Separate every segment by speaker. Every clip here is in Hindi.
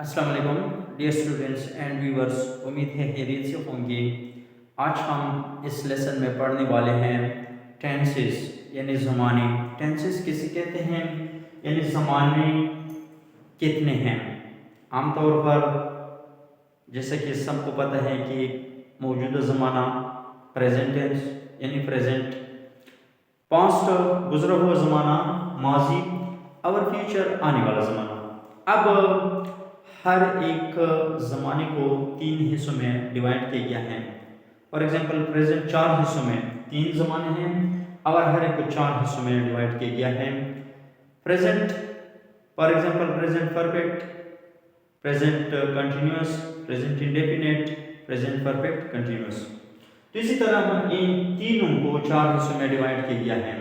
Speaker 1: अस्सलाम वालेकुम डियर स्टूडेंट्स एंड व्यूअर्स। उम्मीद है खैरियत से होंगे। आज हम इस लेसन में पढ़ने वाले हैं टेंसेस यानी ज़माने। टेंसेस किसे कहते हैं यानी ज़माने कितने हैं। आमतौर पर जैसे कि सबको पता है कि मौजूदा ज़माना प्रेजेंट टेंस यानी प्रेजेंट, पास्ट गुजरा हुआ ज़माना माजी और फ्यूचर आने वाला ज़माना। अब हर एक ज़माने को तीन हिस्सों में डिवाइड किया गया है। फॉर एग्जांपल प्रेजेंट चार हिस्सों में तीन ज़माने हैं और हर एक को चार हिस्सों में डिवाइड किया गया है। Present for example present perfect, present continuous, present indefinite, present perfect continuous. तो इसी तरह इन तीनों को चार हिस्सों में डिवाइड किया गया है।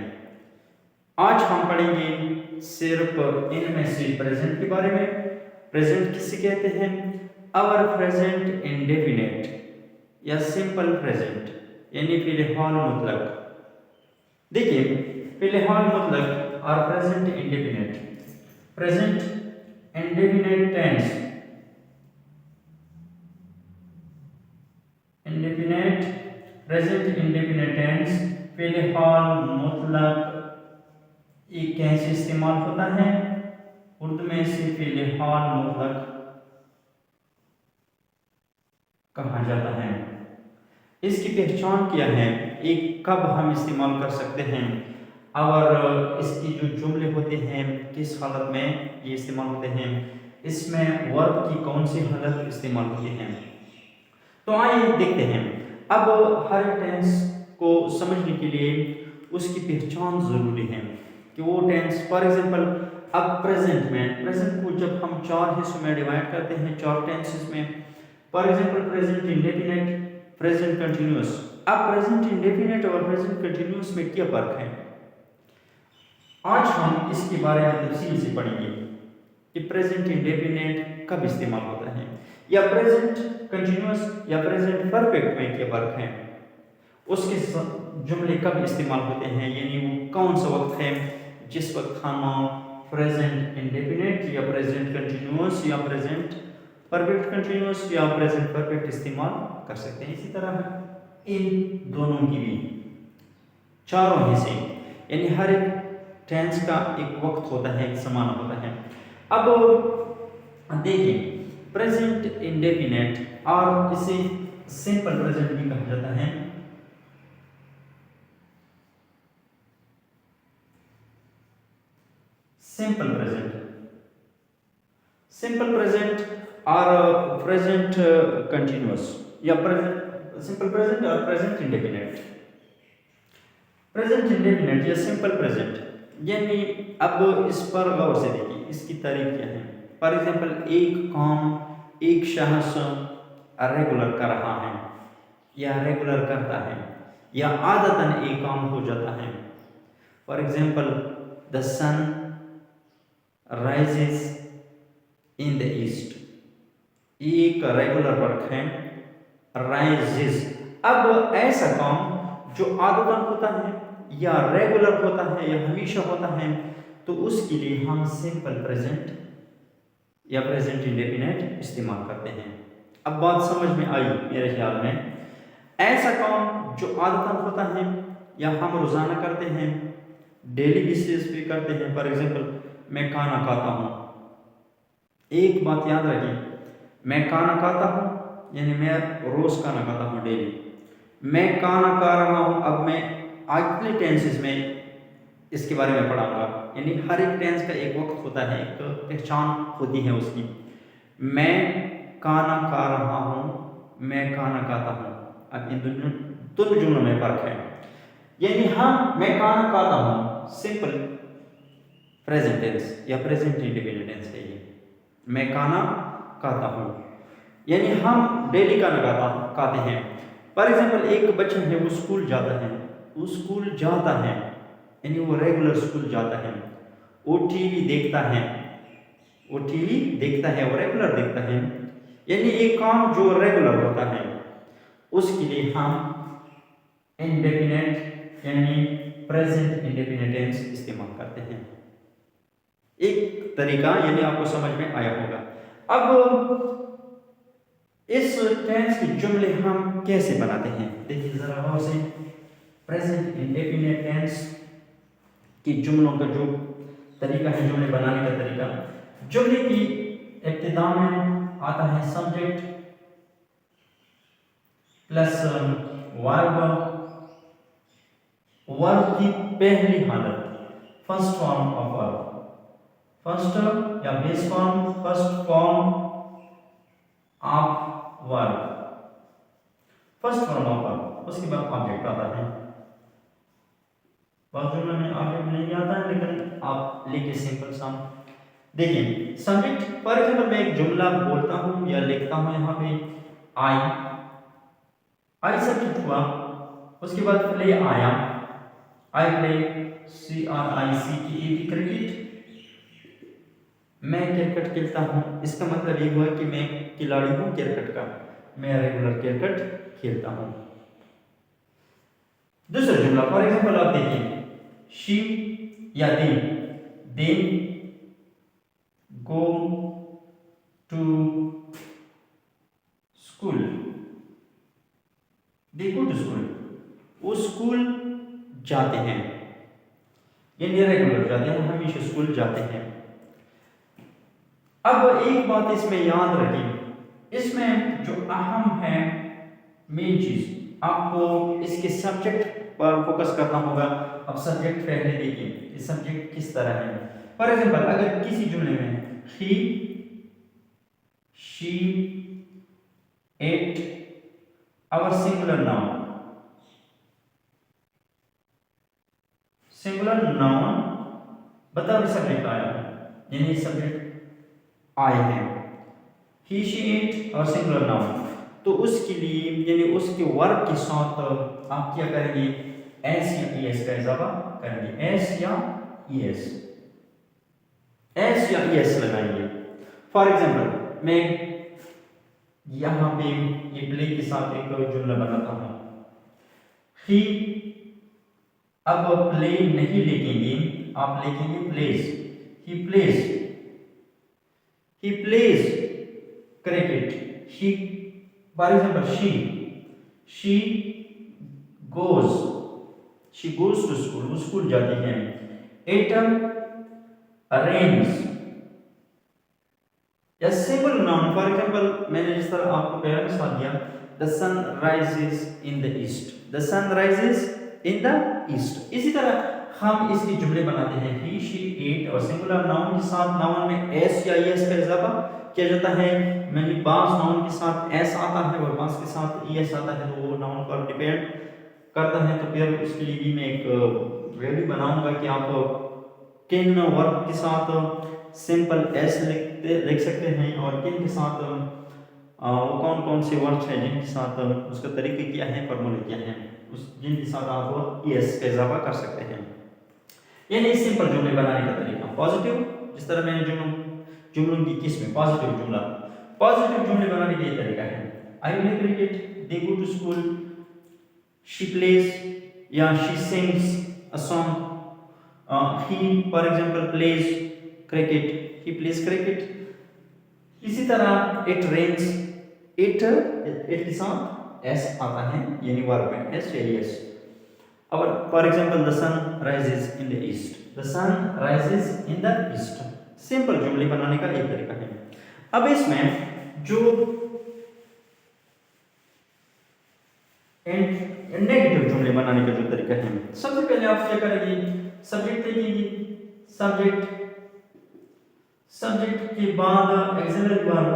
Speaker 1: आज हम पढ़ेंगे सिर्फ इनमें से प्रेजेंट के बारे में। प्रेजेंट किसे कहते हैं? आवर प्रेजेंट इंडेफिनिट या सिंपल प्रेजेंट यानी फिलहाल मुतलक। देखिए फिलहाल मुतलक और present indefinite. Present indefinite tense, indefinite present indefinite tense फिलहाल मुतलक एक कैसे इस्तेमाल होता है? उर्दू में इसे फिलहाल मुतलक कहा जाता है। इसकी पहचान क्या है? एक कब हम इस्तेमाल कर सकते हैं और इसकी जो जुमले होते हैं किस हालत में ये इस्तेमाल होते हैं, इसमें वर्ब की कौन सी हालत इस्तेमाल होती है। तो आइए देखते हैं। अब हर टेंस को समझने के लिए उसकी पहचान ज़रूरी है कि वो टेंस फॉर एग्जांपल अब प्रेजेंट को जब हम चार हिस्सों में डिवाइड करते हैं चार टेंसेस में। For example present indefinite, present continuous. अब प्रेजेंट इंडेफिनिट और प्रेजेंट कंटिन्यूअस में क्या फर्क है? आज हम इसके बारे में तफसील से पढ़ेंगे कि प्रेजेंट इंडेफिनिट कब इस्तेमाल होता है या प्रेजेंट कंटिन्यूअस या प्रेजेंट परफेक्ट में क्या फर्क है, उसके जुमले कब इस्तेमाल होते हैं, यानी वो कौन सा वक्त है जिस वक्त हम प्रेजेंट इंडेफिनिट या प्रेजेंट कंटिन्यूअस या प्रेजेंट परफेक्ट कंटिन्यूअस या प्रेजेंट परफेक्ट इस्तेमाल कर सकते हैं। इसी तरह इन दोनों की भी चारों हिस्से यानी हर एक टेंस का एक वक्त होता है, एक समान होता है। अब देखिए प्रेजेंट इंडेफिनिट और इसे सिंपल प्रेजेंट भी कहा जाता है। सिंपल प्रेजेंट और प्रेजेंट कंटिन्यूअस या प्रेजेंट सिंपल प्रेजेंट और प्रेजेंट इंडेफिनिट। प्रेजेंट इंडेफिनिट या सिंपल प्रेजेंट यानी अब इस पर गौर से देखिए इसकी तारीफ क्या है। फॉर एग्जांपल एक काम एक शख्स रेगुलर कर रहा है या रेगुलर करता है या आदतन एक काम हो जाता है। For example the sun rises in the east, एक रेगुलर वर्क है राइजेस। अब ऐसा काम जो आदतन होता है या रेगुलर होता है या हमेशा होता है तो उसके लिए हम सिंपल प्रेजेंट या प्रेजेंट इंडेफिनिट इस्तेमाल करते हैं। अब बात समझ में आई मेरे ख्याल में। ऐसा काम जो आदतन होता है या हम रोज़ाना करते हैं, डेली बेसिस पे करते हैं। फॉर एग्जांपल मैं खाना खाता हूँ। एक बात याद रखिए, मैं खाना खाता हूँ यानी मैं रोज़ खाना खाता हूँ डेली। मैं खाना खा रहा हूँ, अब मैं अगले टेंसेस में इसके बारे में पढ़ाऊंगा। यानी हर एक टेंस का एक वक्त होता है, एक पहचान होती है उसकी। मैं खाना खा रहा हूँ, मैं खाना खाता हूँ। अब इन दोनों जुमलों में फर्क है। यानी हाँ मैं खाना खाता हूँ सिंपल प्रेजेंट टेंस या प्रेजेंट इंडेफिनिट टेंस है ये। मैं खाना खाता हूँ यानी हम डेली खाना खाते हैं। फॉर एग्जांपल एक बच्चा है वो स्कूल जाता है, वो स्कूल जाता है यानी वो रेगुलर स्कूल जाता है। वो टीवी देखता है, वो टीवी देखता है, वो रेगुलर देखता है। यानी एक काम जो रेगुलर होता है उसके लिए हम इंडेफिनिट यानी प्रेजेंट इंडेफिनिट टेंस इस्तेमाल करते हैं। एक तरीका यानी आपको समझ में आया होगा। अब इस टेंस के जुमले हम कैसे बनाते हैं, देखिए जरा गौर से। प्रेजेंट इंडेफिनिट टेंस की जुमलों का जो तरीका है, जुमले बनाने का तरीका, जुमले की इब्तिदा में आता है सब्जेक्ट प्लस वर्ब, वर्ब की पहली हालत, first form of verb, first या base form, first form of verb, first form of verb. उसके बाद ऑब्जेक्ट आता है। बहुत जुमलों में ऑब्जेक्ट नहीं आता है, लेकिन आप लिखिए सिंपल सा। देखिए सब्जेक्ट, फॉर एग्जांपल मैं एक जुमला बोलता हूं या लिखता हूं, यहां पे आई सब्जेक्ट हुआ, उसके बाद प्ले आया, आई प्ले, CRICKET, क्रिकेट, मैं क्रिकेट खेलता हूं, इसका मतलब ये हुआ कि मैं खिलाड़ी हूं क्रिकेट का, मैं रेगुलर क्रिकेट खेलता हूं। दूसरा जुमला, फॉर एग्जांपल आप देखिए, शी या they go to school, they go to school, वो स्कूल जाते हैं, यानी रेगुलर जाते हैं, हमेशा स्कूल जाते हैं। अब एक बात इसमें याद रखिए, इसमें जो अहम है मेन चीज, आपको इसके सब्जेक्ट पर फोकस करना होगा। अब सब्जेक्ट पहले देखिए, ये सब्जेक्ट किस तरह है। फॉर एग्जांपल अगर किसी जुमले में he, she, it, our singular noun, singular noun बता सब्जेक्ट आया है, यानी सब्जेक्ट आए हैं, ही, शी, इट और सिंगुलर नाउन, तो उसके लिए यानी उसके वर्ब के साथ आप क्या करेंगे, एस या ईएस का इजाफा करेंगे, एस या ईएस, एस या ईएस लगाएंगे। फॉर एग्जांपल मैं यहां पे ये प्ले के साथ एक जुमला बनाता हूं, ही, अब प्ले नहीं लिखेंगे, आप लिखेंगे place, he place, he plays cricket, for example she goes, to school, वो स्कूल जाती है। it rains, या सिंपल नाउन, फॉर एग्जांपल मैंने जिस तरह आपको पहले मिसाल दिया, the sun rises in the east, the sun rises in the east, इसी तरह हम इसके जुमले बनाते हैं, ही, शी, इट और सिंगुलर नाउन के साथ नाउन में एस या ईएस का इजाफा किया जाता है। मैंने बास नाउन के साथ एस आता है और बास के साथ ईएस आता है, तो वो नाउन पर डिपेंड करता है। तो फिर उसके लिए भी मैं एक वैल्यू बनाऊंगा कि आप किन वर्ब के साथ सिंपल एस लिख सकते हैं और किन के साथ वो कौन कौन से वर्ड्स हैं जिनके साथ उसका तरीके क्या है, फॉर्मूले क्या है, उस जिनके साथ आप ईएस का इजाफा कर सकते हैं। ये नहीं सिंपल जुमले बनाने का तरीका। पॉजिटिव, जिस तरह मैंने जुमलों की किस्में, पॉजिटिव जुमला, पॉजिटिव जुमले बनाने का ये तरीका है, I play cricket, they go to school, she plays या she sings a song, he for example plays cricket, he plays cricket. इसी तरह इट रेन्स, इट के साथ एस आता है, यानी वर्ब में एस या एस। और for example the sun rises in the east, the sun rises in the east. Simple जुमले बनाने का एक तरीका है। अब इसमें जो नेगेटिव जुमले बनाने का जो तरीका है, सबसे पहले आप क्या करेंगे, सब्जेक्ट लिखेंगे, सब्जेक्ट के बाद auxiliary verb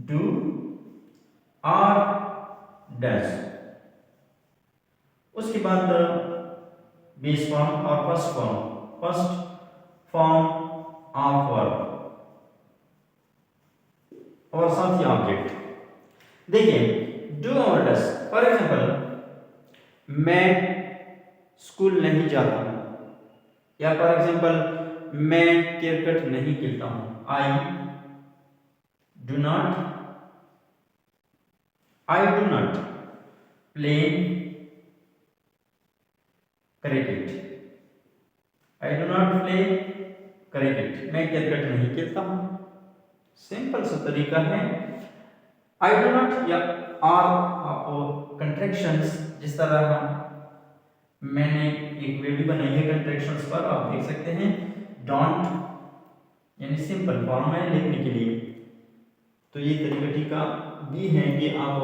Speaker 1: do or does, उसके बाद बेस फॉर्म और फर्स्ट फॉर्म ऑफ वर्ब और साथ ही ऑब्जेक्ट। देखिए डू और डज, फॉर एग्जांपल मैं स्कूल नहीं जाता हूं, या फॉर एग्जांपल मैं क्रिकेट नहीं खेलता हूं, I do not play cricket, I do not play cricket, मैं क्रिकेट नहीं खेलता हूँ। सिंपल सा तरीका है। आई डू नॉट या आर आप कंट्रैक्शंस, जिस तरह हम मैंने एक वीडियो बनाई है कंट्रैक्शंस पर, आप देख सकते हैं। डोंट यानी सिंपल फॉर्म है लिखने के लिए, तो ये तरीका टीका भी है कि आप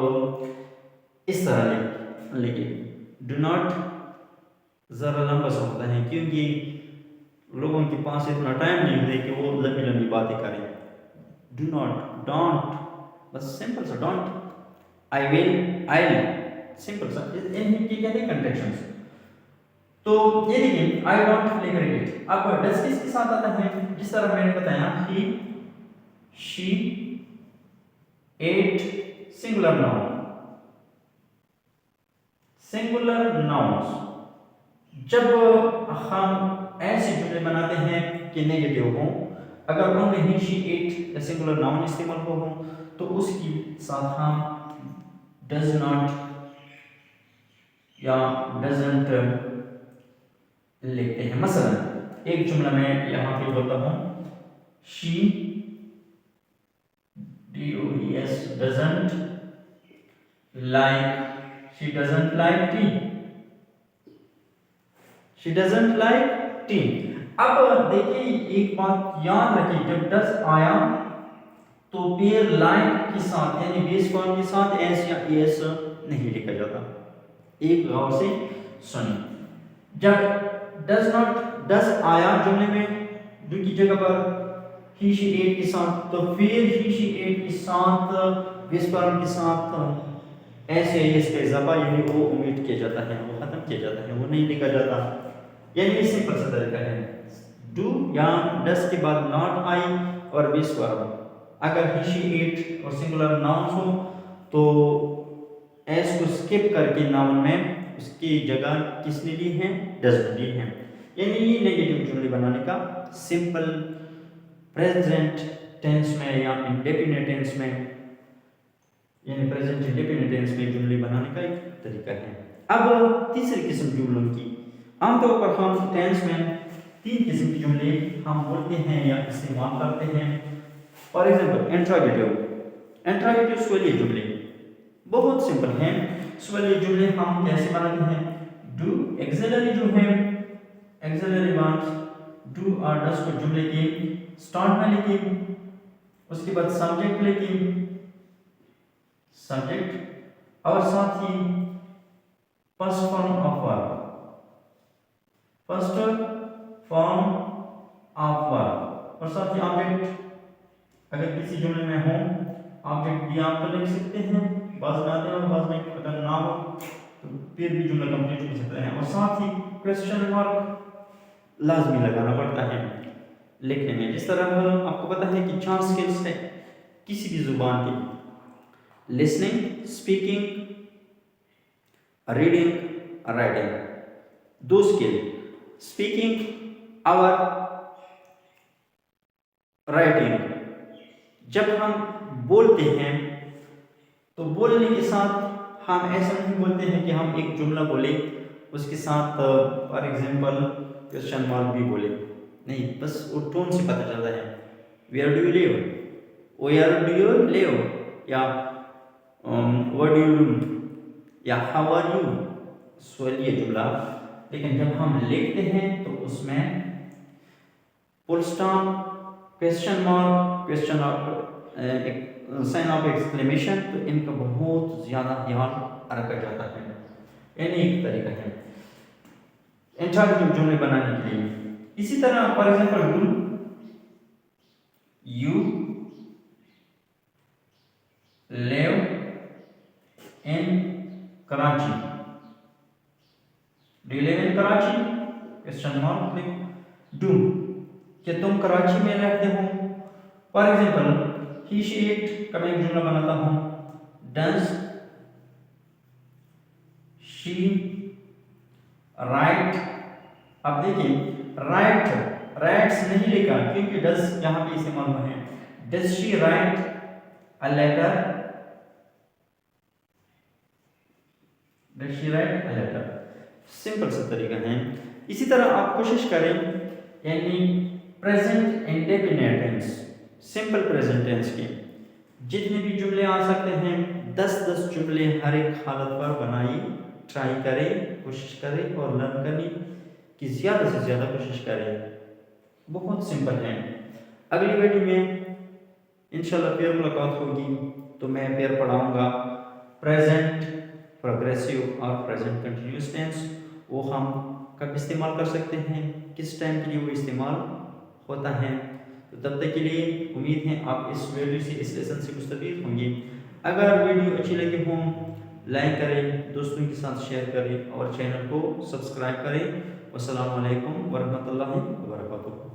Speaker 1: इस तरह लिखिए। डू नॉट ज़रा लंबा सा होता है क्योंकि लोगों के पास इतना टाइम नहीं होता कि वो लंबी लंबी बातें करें। डू नॉट, डोंट, बस सिंपल सा don't. I will, I simple सा, इनकी क्या है कंट्रैक्शंस। तो ये देखिए आई डोंट प्ले क्रिकेट। अब डज किसके साथ आता है? जिस तरह मैंने बताया he, she, it, singular noun, singular nouns. जब हम ऐसे जुमले बनाते हैं कि नेगेटिव हो, अगर उनमें ही, शी, एट सिंगुलर नाउन इस्तेमाल हो तो उसके साथ हम डज नॉट या डजंट लिखते हैं। मसलन एक जुमला मैं यहाँ पे बोलता हूँ, she DOES doesn't like, she doesn't like tea, she doesn't like tea। अब देखिए एक बात याद रखिए, जब डज आया तो पेयर लाइक के साथ यानी बेस फॉर्म के साथ एस या एस नहीं लिखा जाता। एक गौर से सुनिए, जब डज नॉट, डज आया जुमले में डू की जगह पर ही, शी, एट के साथ, तो फिर ही, शी, एट के साथ बेस फॉर्म के साथ एस या एस का इजाफा यानी वो ओमिट किया जाता है, वो खत्म किया जाता है, वो नहीं लिखा जाता। यानी ये सिंपल सा तरीका है। डू या डज के बाद नॉट आई और बेस फॉर्म, अगर ही, शी, एट और सिंगुलर नाउन हो तो एस को स्किप करके नाउन में उसकी जगह किसने ली है? डज ने ली है। यानी ये नेगेटिव जुमले बनाने का सिंपल प्रेजेंट टेंस में या इंडेफिनिट टेंस में, यानी प्रेजेंट इंडेफिनिट टेंस में जुमले बनाने का एक तरीका है। अब तीसरी किस्म जुमलों की, आमतौर पर हम टेंस में तीन किस्म के जुमले हम बोलते हैं या इस्तेमाल करते हैं। फॉर एग्जाम्पल इंट्रोगेटिव, इंट्रोगेटिव सवालिया जुमले बहुत सिंपल हैं। सवालिया जुमले हम कैसे बनाते हैं? डू एक्सिलरी जो है, एक्सिलरी वर्ब्स डू और डज को जुमले के स्टार्ट में लिखें, उसके बाद सब्जेक्ट लिखें, सब्जेक्ट और साथ ही first form of verb, first form of verb और साथ ही ऑब्जेक्ट। अगर किसी जुमले में हो ऑब्जेक्ट भी आप तो लिख सकते हैं, बाज में आते हैं, बाज में अगर ना हो तो फिर भी जुमला कंप्लीट हो सकता है। और साथ ही क्वेश्चन मार्क लाजमी लगाना पड़ता है लिखने में। जिस तरह आपको पता है कि 4 स्किल्स है किसी भी जुबान की, listening, speaking, reading, writing. 2 skill, speaking और राइटिंग। जब हम बोलते हैं तो बोलने के साथ हम ऐसा नहीं बोलते हैं कि हम एक जुमला बोले उसके साथ फॉर एग्जांपल क्वेश्चन मार्क भी बोले, नहीं, बस वो टोन से पता चलता है। Where do you live, where do you live, या व्हाट डू यू डू, या हाउ आर यू, सवालिया जुमला। लेकिन जब हम लिखते हैं तो उसमें full stop, question mark, question sign of exclamation, तो इनका बहुत ज़्यादा ध्यान रखा जाता है। यानी एक तरीका है इंट्रोगेटिव जुमले बनाने के लिए। इसी तरह for example do you live in Karachi, do you live in Karachi, question mark लिख डू, क्या तुम कराची में रहते हो। For example he, she, it का मैं एक जुमला बनाता हूं, डज शी राइट। अब देखिए राइट, राइट्स नहीं लिखा क्योंकि डज यहां पे इस्तेमाल हुआ है। Does she write a letter, does she write a letter. Simple सा तरीका है। इसी तरह आप कोशिश करें, यानी present indefinite tense, simple present tense के जितने भी जुमले आ सकते हैं 10-10 जुमले हर एक हालत पर बनाई, ट्राई करें, कोशिश करें और लर्न करने की ज़्यादा से ज़्यादा कोशिश करें। बहुत सिंपल है। अगली वीडियो में इंशाल्लाह फिर मुलाकात होगी तो मैं फिर पढ़ाऊँगा प्रेजेंट प्रोग्रेसिव और प्रेजेंट कंटिन्यूस टेंस। वो हम कब इस्तेमाल कर सकते हैं, किस टाइम के लिए वो इस्तेमाल होता है। तो तब तक के लिए उम्मीद है आप इस वीडियो से, इस लेसन से मुस्तफीद होंगे। अगर वीडियो अच्छी लगी हो लाइक करें, दोस्तों के साथ शेयर करें और चैनल को सब्सक्राइब करें। अस्सलामु अलैकुम वरहमतुल्लाहि वबरकातुहू।